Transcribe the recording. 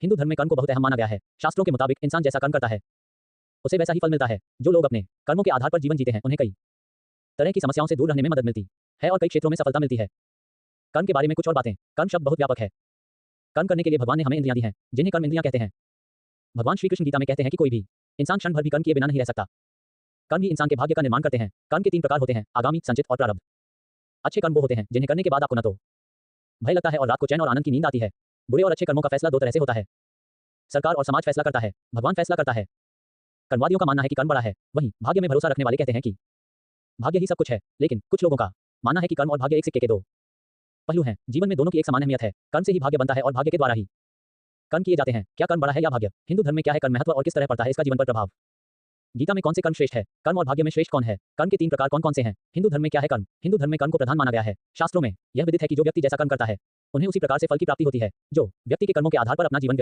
हिंदू धर्म में कर्म को बहुत अहम माना गया है। शास्त्रों के मुताबिक इंसान जैसा कर्म करता है उसे वैसा ही फल मिलता है। जो लोग अपने कर्मों के आधार पर जीवन जीते हैं उन्हें कई तरह की समस्याओं से दूर रहने में मदद मिलती है और कई क्षेत्रों में सफलता मिलती है। कर्म के बारे में कुछ और बातें। कर्म शब्द बहुत व्यापक है। कर्म करने के लिए भगवान ने हमें इंद्रियां दी हैं जिन्हें कर्म इंद्रियां कहते हैं। भगवान श्री कृष्ण गीता में कहते हैं कि कोई भी इंसान क्षण भर भी कर्म किए बिना नहीं रह सकता। कर्म ही इंसान के भाग्य का निर्माण करते हैं। कर्म के 3 प्रकार होते हैं, आगामी, संचित और प्रारब्ध। अच्छे कर्म वो होते हैं जिन्हें करने के बाद आपको न तो भय लगता है और रात को चैन और आनंद की नींद आती है। बुरे और अच्छे कर्मों का फैसला 2 तरह से होता है। सरकार और समाज फैसला करता है, भगवान फैसला करता है। कर्मवादियों का मानना है कि कर्म बड़ा है, वहीं भाग्य में भरोसा रखने वाले कहते हैं कि भाग्य ही सब कुछ है। लेकिन कुछ लोगों का मानना है कि कर्म और भाग्य एक सिक्के के 2 पहलू हैं। जीवन में दोनों की एक समान अहमियत है। कर्म से ही भाग्य बनता है और भाग्य के द्वारा ही कर्म किए जाते हैं। क्या कर्म बड़ा है या भाग्य? हिंदू धर्म में क्या है कर्म महत्व और किस तरह पड़ता है इसका जीवन पर प्रभाव? गीता में कौन से कर्म श्रेष्ठ है? कर्म और भाग्य में श्रेष्ठ कौन है? कर्म के 3 प्रकार कौन कौन से हैं? हिंदू धर्म में क्या है कर्म? हिंदू धर्म में कर्म को प्रधान माना गया है। शास्त्रों में यह विदित है कि जो व्यक्ति जैसा कर्म करता है उन्हें उसी प्रकार से फल की प्राप्ति होती है। जो व्यक्ति के कर्मों के आधार पर अपना जीवन